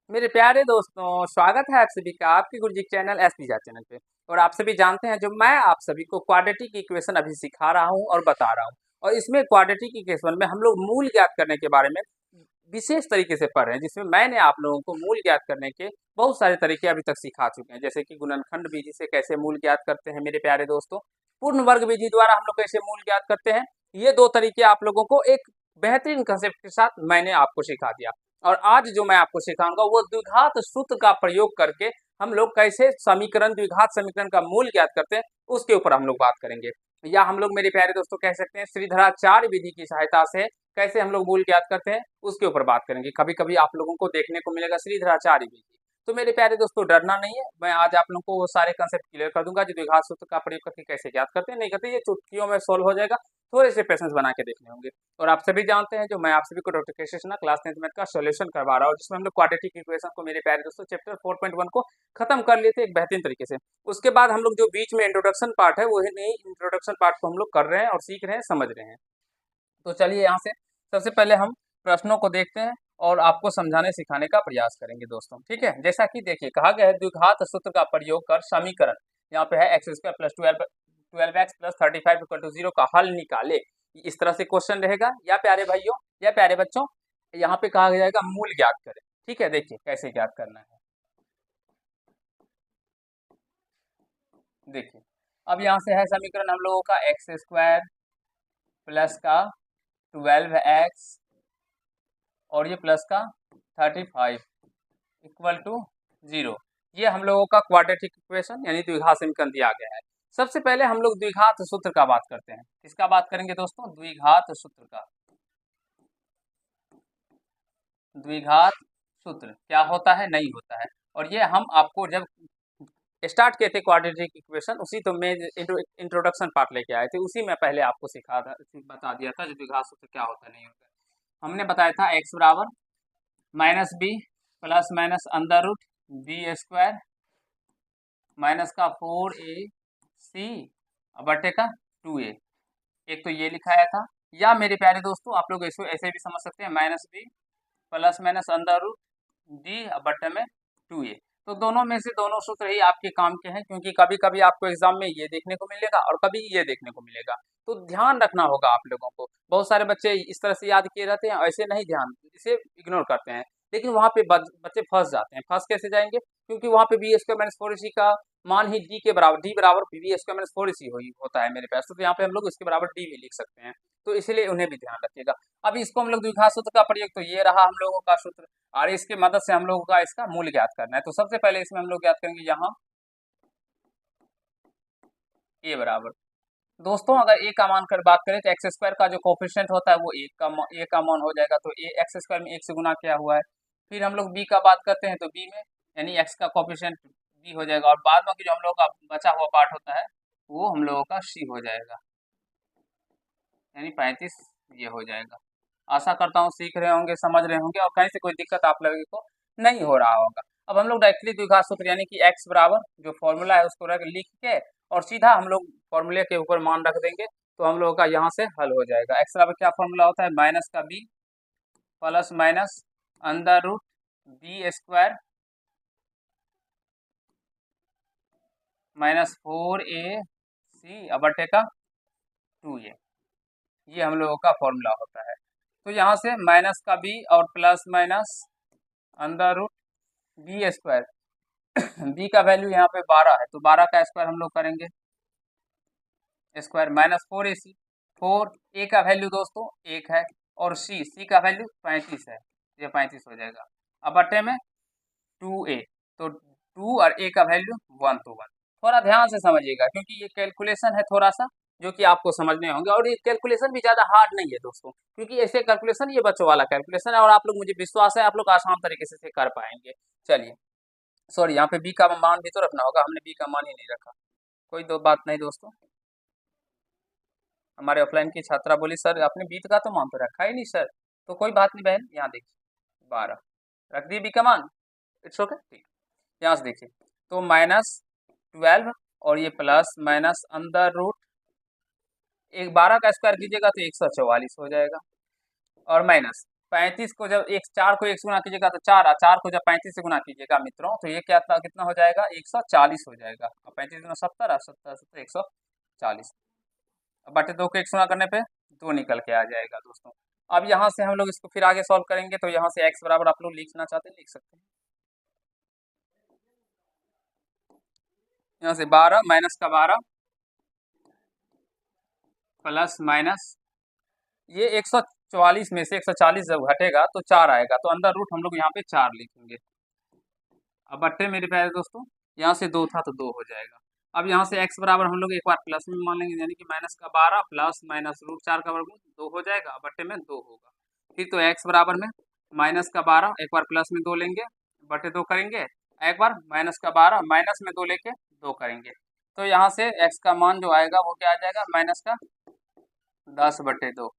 मेरे प्यारे दोस्तों, स्वागत है आप सभी का आपके गुरुजी चैनल एसपीजा चैनल पे। और आप सभी जानते हैं जो मैं आप सभी को क्वाड्रेटिक इक्वेशन अभी सिखा रहा हूं और बता रहा हूं। और इसमें क्वाड्रेटिक इक्वेशन में हम लोग मूल ज्ञात करने के बारे में विशेष तरीके से पढ़ रहे हैं, जिसमें मैंने आप लोगों को मूल ज्ञात करने के बहुत सारे तरीके अभी तक सिखा चुके हैं, जैसे कि गुणनखंड विधि से कैसे मूल ज्ञात करते हैं मेरे प्यारे दोस्तों। पूर्ण वर्ग विधि द्वारा हम लोग कैसे मूल ज्ञात करते हैं। ये दो तरीके आप लोगों को एक बेहतरीन कंसेप्ट के साथ मैंने आपको सिखा दिया। और आज जो मैं आपको सिखाऊंगा वो द्विघात सूत्र का प्रयोग करके हम लोग कैसे समीकरण द्विघात समीकरण का मूल ज्ञात करते हैं, उसके ऊपर हम लोग बात करेंगे। या हम लोग मेरे प्यारे दोस्तों कह सकते हैं श्रीधराचार्य विधि की सहायता से कैसे हम लोग मूल ज्ञात करते हैं, उसके ऊपर बात करेंगे। कभी कभी आप लोगों को देखने को मिलेगा श्रीधराचार्य विधि। तो मेरे प्यारे दोस्तों डरना नहीं है, मैं आज आप लोगों को वो सारे कंसेप्ट क्लियर कर दूंगा जो द्विघात सूत्र का प्रयोग करके कैसे ज्ञात करते हैं, नहीं करते, ये चुटकियों में सोल्व हो जाएगा। थोड़े से पेशेंस बना के देखने होंगे। और आप सभी जानते हैं जो मैं आप सभी को डॉक्टर के कृष्णा क्लास 10th मैथ का सॉल्यूशन करवा रहा हूँ, जिसमें हम लोग क्वाड्रेटिक इक्वेशन को मेरे प्यारे दोस्तों चैप्टर 4.1 को खत्म कर लिए थे एक बेहतरीन तरीके से। उसके बाद हम लोग जो बीच में इंट्रोडक्शन पार्ट है, वही नहीं इंट्रोडक्शन पार्ट को हम लोग कर रहे हैं और सीख रहे हैं, समझ रहे हैं। तो चलिए यहाँ से सबसे पहले हम प्रश्नों को देखते हैं और आपको समझाने सिखाने का प्रयास करेंगे दोस्तों। ठीक है, जैसा कि देखिए कहा गया है द्विघात सूत्र का प्रयोग कर समीकरण, यहाँ पे है x square plus 12x plus 35 equal to 0 का हल निकाले। इस तरह से क्वेश्चन रहेगा या प्यारे भाइयों या प्यारे बच्चों, यहाँ पे कहा जाएगा मूल ज्ञात करें। ठीक है, देखिए कैसे ज्ञात करना है। देखिए अब यहाँ से है समीकरण हम लोगों का एक्स स्क्वायर प्लस का 12x और ये प्लस का 35 इक्वल टू 0। ये हम लोगों का क्वाड्रेटिक इक्वेशन यानी द्विघात समीकरण दिया गया है। सबसे पहले हम लोग द्विघात सूत्र का बात करते हैं। किसका बात करेंगे दोस्तों? द्विघात सूत्र का। द्विघात सूत्र क्या होता है, नहीं होता है। और ये हम आपको जब स्टार्ट किए थे क्वाड्रेटिक इक्वेशन, उसी तो मैं इंट्रोडक्शन पार्ट लेके आए थे, उसी में पहले आपको सिखा था, बता दिया था जो द्विघात सूत्र क्या होता है, नहीं होता है। हमने बताया था एक्स बराबर minus b plus minus under root b square minus का 4ac बटे का 2a। एक तो ये लिखाया था। या मेरे प्यारे दोस्तों आप लोग इसको ऐसे भी समझ सकते हैं, minus b plus minus under root D बटे में 2a। तो दोनों में से दोनों सूत्र ही आपके काम के हैं, क्योंकि कभी कभी आपको एग्जाम में ये देखने को मिलेगा और कभी ये देखने को मिलेगा। तो ध्यान रखना होगा आप लोगों को। बहुत सारे बच्चे इस तरह से याद किए रहते हैं, ऐसे नहीं, ध्यान इसे इग्नोर करते हैं। लेकिन वहाँ पे बच्चे फंस जाते हैं। फंस कैसे जाएंगे? क्योंकि वहाँ पे बी स्क्वायर माइनस 4ac का मान ही डी के बराबर, डी बराबर बी स्क्वायर माइनस 4ac होता है मेरे पास। तो यहाँ पे हम लोग इसके बराबर डी भी लिख सकते हैं। तो इसलिए उन्हें भी ध्यान रखिएगा। अब इसको हम लोग द्विघात सूत्र का प्रयोग, तो ये रहा हम लोगों का सूत्र और इसकी मदद से हम लोगों का इसका मूल्य ज्ञात करना है। तो सबसे पहले इसमें हम लोग ज्ञात करेंगे यहाँ ए बराबर। दोस्तों अगर ए का मान कर बात करें तो एक्स स्क्वायर का जो कोफिशिएंट होता है वो ए का मान हो जाएगा। तो ए एक्स स्क्वायर में 1 से गुना किया हुआ है। फिर हम लोग बी का बात करते हैं तो बी में यानी एक्स का कोफिशिएंट बी हो जाएगा, और बाद में जो हम लोग का बचा हुआ पार्ट होता है वो हम लोगों का सी हो जाएगा, यानी 35 ये हो जाएगा। आशा करता हूँ सीख रहे होंगे, समझ रहे होंगे और कहीं से कोई दिक्कत आप लोगों को नहीं हो रहा होगा। अब हम लोग डायरेक्टली द्विघात सूत्र यानी कि x बराबर जो फॉर्मूला है उसको लिख के और सीधा हम लोग फॉर्मूले के ऊपर मान रख देंगे, तो हम लोगों का यहाँ से हल हो जाएगा। x बराबर क्या फॉर्मूला होता है? माइनस का b plus minus under root b square minus 4ac बटे का 2a। ये हम लोगों का फॉर्मूला होता है। तो यहाँ से माइनस का b और plus minus under root b square b का वैल्यू यहाँ पे 12 है, तो 12 का स्क्वायर हम लोग करेंगे स्क्वायर माइनस 4ac। 4a का वैल्यू दोस्तों 1 है और c का वैल्यू 35 है, ये 35 हो जाएगा। अब बटे में 2a, तो 2 और a का वैल्यू 1 तो 1। थोड़ा ध्यान से समझिएगा क्योंकि ये कैलकुलेशन है थोड़ा सा जो कि आपको समझने होंगे, और ये कैलकुलेशन भी ज़्यादा हार्ड नहीं है दोस्तों, क्योंकि ऐसे कैलकुलेशन ये बच्चों वाला कैलकुलेशन है और आप लोग, मुझे विश्वास है आप लोग आसान तरीके से कर पाएंगे। चलिए सॉरी, यहाँ पे बी का मान भी तो रखना होगा, हमने बी का मान ही नहीं रखा। कोई दो बात नहीं दोस्तों। हमारे ऑफलाइन की छात्रा बोली सर आपने बी का तो मान तो रखा ही नहीं सर। तो कोई बात नहीं बहन, यहाँ देखिए 12 रख दी बी का मान, इट्स ओके ठीक। यहाँ से देखिए तो माइनस 12 और ये प्लस माइनस अंडर रूट एक 12 का स्क्वायर कीजिएगा तो 144 हो जाएगा, और माइनस 35 को जब एक 4 को 1 से गुना कीजिएगा तो 4, 4 को जब 35 से गुना कीजिएगा मित्रों तो ये क्या कितना हो जाएगा, 140 हो जाएगा। और 35 गुना 70, 70 70 140। बटे 2 को 1 से गुना करने पे 2 निकल के आ जाएगा दोस्तों। अब यहाँ से हम लोग इसको फिर आगे सॉल्व करेंगे, तो यहाँ से x बराबर आप लोग लिखना चाहते हैं लिख सकते हैं। यहाँ से 12 माइनस का 12 प्लस माइनस ये 144 में से 140 जब घटेगा तो 4 आएगा, तो अंदर रूट हम लोग यहाँ पे 4 लिखेंगे। अब बट्टे मेरे प्यारे दोस्तों यहाँ से 2 था तो 2 हो जाएगा। अब यहाँ से x बराबर हम लोग एक बार प्लस में मान लेंगे, यानी कि माइनस का 12 प्लस माइनस रूट 4 का वर्गमूल 2 हो जाएगा, बट्टे में 2 होगा। फिर तो x बराबर में माइनस का 12 एक बार प्लस में 2 लेंगे, बटे 2 करेंगे, एक बार माइनस का 12 माइनस में 2 लेके 2 करेंगे, तो यहाँ से x का मान जो आएगा वो क्या आ जाएगा, माइनस का 10/2,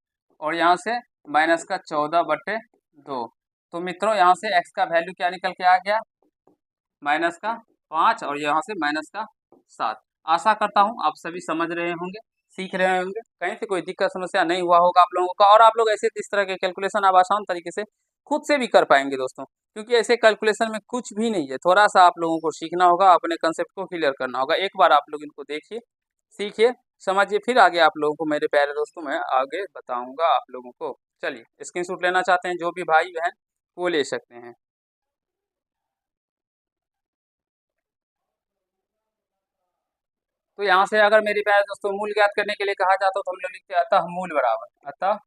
और यहाँ से माइनस का 14/2। तो मित्रों यहाँ से x का वैल्यू क्या निकल के आ गया, माइनस का 5, और यहाँ से माइनस का 7। आशा करता हूँ आप सभी समझ रहे होंगे, सीख रहे होंगे, कहीं से कोई दिक्कत समस्या नहीं हुआ होगा आप लोगों का, और आप लोग ऐसे इस तरह के कैलकुलेशन आप आसान तरीके से खुद से भी कर पाएंगे दोस्तों, क्योंकि ऐसे कैलकुलेशन में कुछ भी नहीं है, थोड़ा सा आप लोगों को सीखना होगा, अपने कंसेप्ट को क्लियर करना होगा। एक बार आप लोग इनको देखिए, सीखिए, समझिए, फिर आगे आप लोगों को मेरे प्यारे दोस्तों मैं आगे बताऊंगा आप लोगों को। चलिए स्क्रीनशॉट लेना चाहते हैं जो भी भाई बहन वो ले सकते हैं। तो यहाँ से अगर मेरे प्यारे दोस्तों मूल ज्ञात करने के लिए कहा जाता तो हम लोग लिखते हैं अतः मूल बराबर, अतः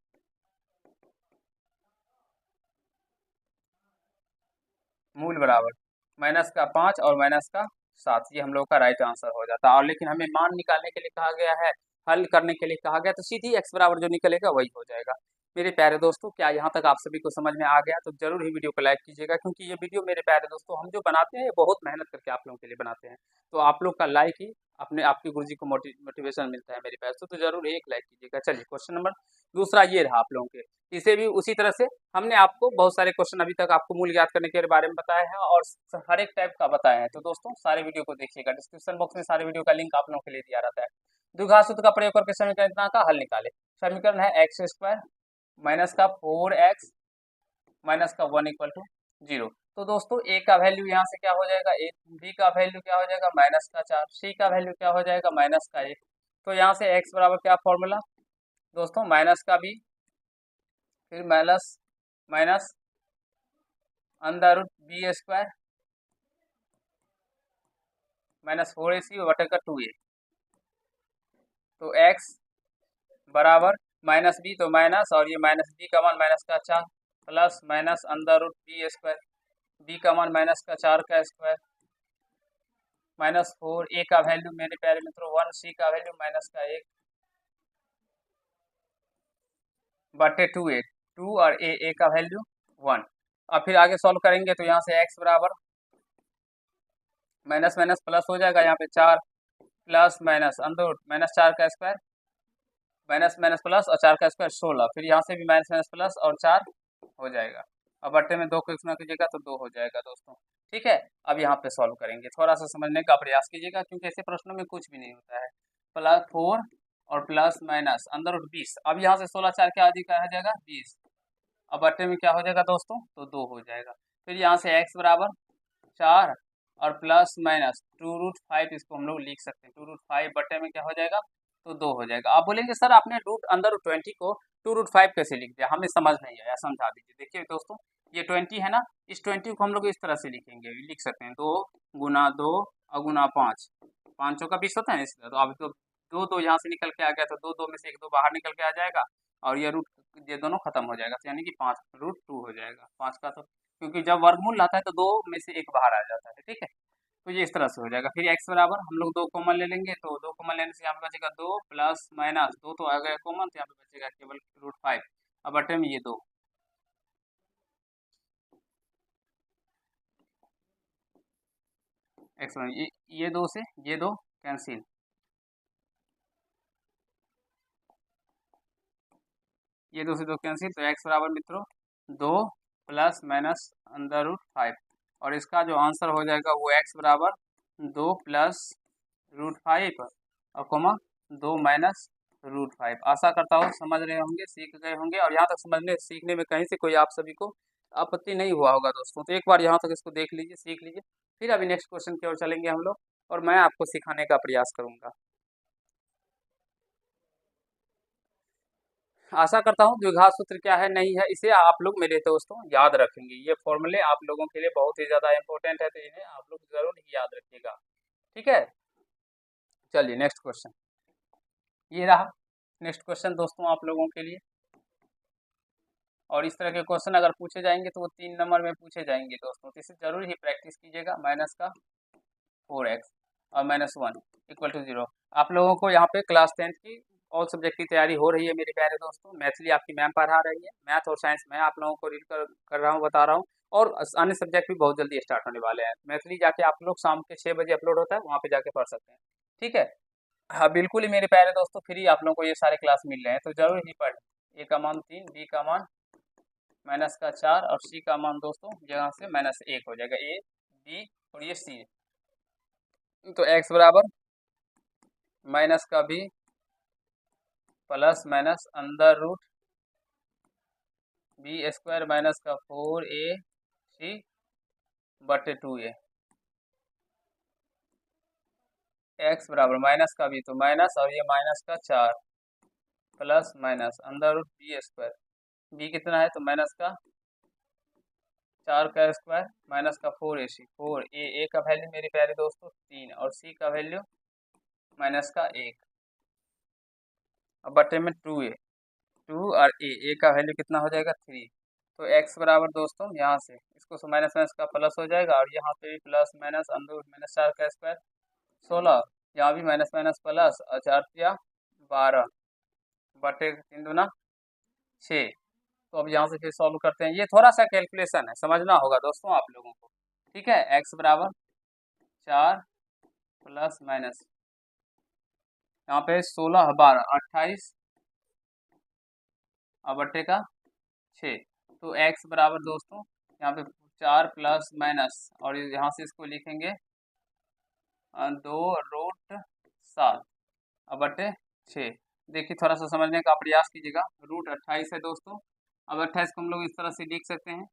मूल बराबर माइनस का 5 और माइनस का 7, ये हम लोग का राइट आंसर हो जाता है। और लेकिन हमें मान निकालने के लिए कहा गया है, हल करने के लिए कहा गया, तो सीधी x बराबर जो निकलेगा वही हो जाएगा। मेरे प्यारे दोस्तों क्या यहाँ तक आप सभी को समझ में आ गया, तो जरूर ही वीडियो को लाइक कीजिएगा, क्योंकि ये वीडियो मेरे प्यारे दोस्तों हम जो बनाते हैं बहुत मेहनत करके आप लोगों के लिए बनाते हैं, तो आप लोग का लाइक ही अपने आपके गुरुजी को मोटिवेशन मिलता है मेरे प्यारे दोस्तों, तो जरूर एक लाइक कीजिएगा। चलिए क्वेश्चन नंबर दूसरा ये रहा आप लोगों के, इसे भी उसी तरह से हमने आपको बहुत सारे क्वेश्चन अभी तक आपको मूल ज्ञात करने के बारे में बताया है, और हर एक टाइप का बताया है, तो दोस्तों सारे वीडियो को देखिएगा, डिस्क्रिप्शन बॉक्स में सारे वीडियो का लिंक आप लोगों के लिए दिया रहता है। द्विघात सूत्र का प्रयोग करके समीकरण का हल निकाले। समीकरण है x² माइनस का 4x माइनस का 1 = 0। तो दोस्तों a का वैल्यू यहाँ से क्या हो जाएगा, b का वैल्यू क्या हो जाएगा, माइनस का 4, c का वैल्यू क्या हो जाएगा, माइनस का 1। तो यहाँ से x बराबर क्या फॉर्मूला दोस्तों, माइनस का b फिर minus minus under root b² minus 4ac बटे का 2a। तो x बराबर माइनस बी, तो माइनस, और ये माइनस बी का मान माइनस का 4 plus minus under root b², b का मान माइनस का 4 का स्क्वायर माइनस 4, ए का वैल्यू मेरे प्यारे मित्रों 1, सी का वैल्यू माइनस का 1 बटे 2a, 2 और ए का वैल्यू 1। अब फिर आगे सॉल्व करेंगे तो यहाँ से x बराबर माइनस माइनस प्लस हो जाएगा, यहाँ पे 4 plus minus under root minus 4 का स्क्वायर माइनस माइनस प्लस और 4 का स्क्वायर 16, फिर यहाँ से भी माइनस माइनस प्लस और 4 हो जाएगा। अब बट्टे में 2 को गुणा कीजिएगा तो 2 हो जाएगा दोस्तों, ठीक है। अब यहाँ पे सॉल्व करेंगे, थोड़ा सा समझने का प्रयास कीजिएगा, क्योंकि ऐसे प्रश्नों में कुछ भी नहीं होता है। प्लस 4 और प्लस माइनस अंडर रूट 20, अब यहाँ से 16 4 क्या आ जाएगा 20, अब बट्टे में क्या हो जाएगा दोस्तों, तो 2 हो जाएगा। फिर यहाँ से x बराबर 4 और प्लस माइनस 2√5, इसको हम लोग लिख सकते हैं 2√5 बट्टे में क्या हो जाएगा, तो 2 हो जाएगा। आप बोलेंगे सर आपने रूट अंडर 20 को 2√5 कैसे लिख दिया, हमें समझ नहीं आया, समझा दीजिए। देखिए दोस्तों ये 20 है ना, इस 20 को हम लोग इस तरह से लिखेंगे, लिख सकते हैं 2 गुना 2 और गुना 5, 5 का 20 होता है इसलिए, तो अब तो 2 यहाँ से निकल के आ गया, तो 2 में से 1 2 बाहर निकल के आ जाएगा, और ये रूट ये दोनों खत्म हो जाएगा, तो यानी कि 5√2 हो जाएगा 5 का, तो क्योंकि जब वर्गमूल आता है तो 2 में से 1 बाहर आ जाता है, ठीक है। तो ये इस तरह से हो जाएगा। फिर x बराबर हम लोग 2 कॉमन ले लेंगे, तो 2 कॉमन लेने से यहाँ पे बचेगा 2 प्लस माइनस 2 तो आ गया कॉमन, तो यहाँ पे बचेगा केवल √5, अब बटे में ये 2, x ये 2 से ये 2 कैंसिल, ये 2 से 2 कैंसिल, तो x बराबर मित्रों 2 प्लस माइनस अंडर रूट 5, और इसका जो आंसर हो जाएगा वो x बराबर 2 प्लस √5 और कोमा 2 माइनस √5। आशा करता हूँ समझ रहे होंगे, सीख गए होंगे, और यहाँ तक समझने सीखने में कहीं से कोई आप सभी को आपत्ति नहीं हुआ होगा दोस्तों। तो एक बार यहाँ तक इसको देख लीजिए, सीख लीजिए, फिर अभी नेक्स्ट क्वेश्चन की ओर चलेंगे हम लोग, और मैं आपको सिखाने का प्रयास करूंगा। आशा करता हूँ द्विघात सूत्र क्या है नहीं है इसे आप लोग मेरे दोस्तों याद रखेंगे। ये फॉर्मूले आप लोगों के लिए बहुत ही ज़्यादा इंपॉर्टेंट है, तो इन्हें आप लोग जरूर ही याद रखिएगा। ठीक है, चलिए नेक्स्ट क्वेश्चन ये रहा। नेक्स्ट क्वेश्चन दोस्तों आप लोगों के लिए, और इस तरह के क्वेश्चन अगर पूछे जाएंगे तो वो 3 नंबर में पूछे जाएंगे दोस्तों, तो इसे जरूर ही प्रैक्टिस कीजिएगा। माइनस का 4x और -1 = 0। आप लोगों को यहाँ पे क्लास 10th की ऑल सब्जेक्ट की तैयारी हो रही है मेरे प्यारे दोस्तों। मैथिली आपकी मैम पढ़ा रही है, मैथ और साइंस मैं आप लोगों को रीड कर रहा हूँ, बता रहा हूँ, और अन्य सब्जेक्ट भी बहुत जल्दी स्टार्ट होने वाले हैं। मैथिली जाके आप लोग शाम के 6 बजे अपलोड होता है, वहाँ पे जाके पढ़ सकते हैं। ठीक है, हाँ बिल्कुल ही मेरे प्यारे दोस्तों, फ्री आप लोगों को ये सारे क्लास मिल रहे हैं, तो जरूर ही पढ़ें। ए का मान 3, बी का मान -4 और सी का मान दोस्तों यहाँ से -1 हो जाएगा। ए, बी और ये सी, तो x बराबर माइनस का भी plus minus under root b² minus का 4ac बटे 2a। x बराबर माइनस का भी तो माइनस और ये माइनस का 4 plus minus under root b²। b कितना है तो माइनस का 4 का स्क्वायर माइनस का 4ac। 4a का वैल्यू मेरे प्यारे दोस्तों 3 और c का वैल्यू माइनस का 1 और बटे में 2a। 2 और a का वैल्यू कितना हो जाएगा 3। तो x बराबर दोस्तों यहाँ से इसको माइनस माइनस का प्लस हो जाएगा, और यहाँ पे भी प्लस माइनस अंडर रूट -4 का स्क्वायर 16, यहाँ भी माइनस माइनस प्लस और 4 या 12 बटे 3 दूना 6। तो अब यहाँ से फिर सॉल्व करते हैं। ये थोड़ा सा कैलकुलेशन है, समझना होगा दोस्तों आप लोगों को। ठीक है, x बराबर 4 प्लस माइनस यहाँ पे 16 12 28 और बटे का 6। तो x बराबर दोस्तों यहाँ पे 4 प्लस माइनस और यहाँ से इसको लिखेंगे 2√7 और बटे 6। देखिए थोड़ा सा समझने का प्रयास कीजिएगा। रूट 28 है दोस्तों, अब 28 को हम लोग इस तरह से लिख सकते हैं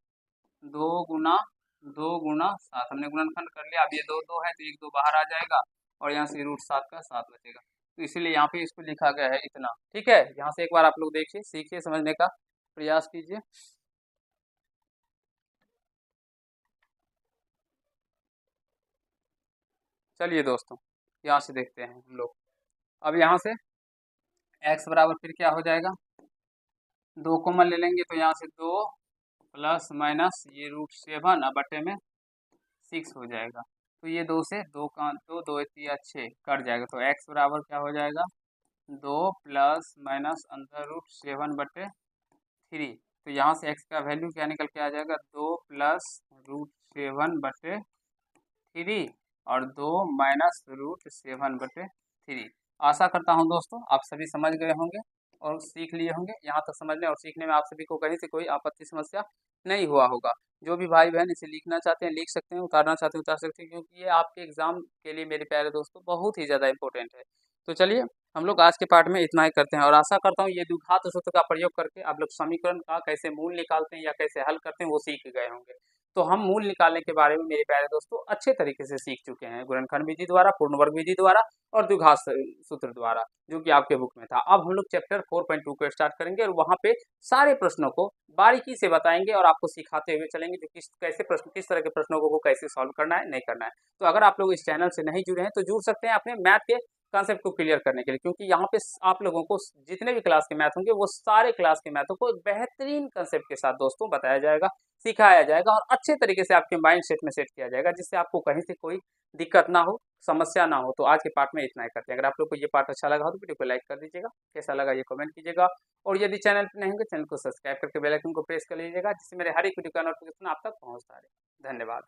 2 गुना 7। हमने गुणनखंड कर लिया। अब ये 2 2 है तो 1 2 बाहर आ जाएगा, और यहाँ से √7 का 7 बचेगा, तो इसीलिए यहाँ पे इसको लिखा गया है इतना। ठीक है, यहाँ से एक बार आप लोग देखिए, सीखिए, समझने का प्रयास कीजिए। चलिए दोस्तों यहाँ से देखते हैं हम लोग। अब यहाँ से x बराबर फिर क्या हो जाएगा, 2 कॉमन ले लेंगे तो यहाँ से 2 प्लस माइनस ये √7 और बटे में 6 हो जाएगा। तो ये 2 से 2 का 2 2 या 6 कट जाएगा, तो x बराबर क्या हो जाएगा 2 प्लस माइनस अंडर रूट 7 बटे 3। तो यहाँ से x का वैल्यू क्या निकल के आ जाएगा 2 प्लस √7 बटे 3 और 2 माइनस √7 बटे 3। आशा करता हूँ दोस्तों आप सभी समझ गए होंगे और सीख लिए होंगे। यहाँ तक समझने और सीखने में आप सभी को कहीं से कोई आपत्ति समस्या नहीं हुआ होगा। जो भी भाई बहन इसे लिखना चाहते हैं लिख सकते हैं, उतारना चाहते हैं उतार सकते हैं, क्योंकि ये आपके एग्जाम के लिए मेरे प्यारे दोस्तों बहुत ही ज़्यादा इंपॉर्टेंट है। तो चलिए हम लोग आज के पार्ट में इतना ही करते हैं, और आशा करता हूँ ये द्विघात सूत्र का प्रयोग करके आप लोग समीकरण का कैसे मूल निकालते हैं या कैसे हल करते हैं वो सीख गए होंगे। तो हम मूल निकालने के बारे में मेरे प्यारे दोस्तों अच्छे तरीके से सीख चुके हैं, गुणनखंड विधि द्वारा, पूर्ण वर्ग विधि द्वारा और द्विघात सूत्र द्वारा, जो कि आपके बुक में था। अब हम लोग चैप्टर 4.2 को स्टार्ट करेंगे, और वहाँ पे सारे प्रश्नों को बारीकी से बताएंगे और आपको सिखाते हुए चलेंगे, जो कैसे प्रश्न, किस तरह के प्रश्नों को कैसे सॉल्व करना है, नहीं करना है। तो अगर आप लोग इस चैनल से नहीं जुड़े हैं तो जुड़ सकते हैं अपने मैथ के कॉन्सेप्ट को क्लियर करने के लिए, क्योंकि यहाँ पे आप लोगों को जितने भी क्लास के मैथ होंगे वो सारे क्लास के मैथों को बेहतरीन कंसेप्ट के साथ दोस्तों बताया जाएगा, सिखाया जाएगा, और अच्छे तरीके से आपके माइंड सेट में सेट किया जाएगा, जिससे आपको कहीं से कोई दिक्कत ना हो, समस्या ना हो। तो आज के पार्ट में इतना ही करते हैं। अगर आप लोग को ये पार्ट अच्छा लगा हो तो वीडियो को लाइक कर दीजिएगा, कैसा लगा ये कमेंट कीजिएगा, और यदि चैनल पर नहीं होंगे चैनल को सब्सक्राइब करके बेल आइकन को प्रेस कर लीजिएगा, जिससे मेरे हर एक वीडियो का नोटिफिकेशन आप तक पहुँचता रहे। धन्यवाद।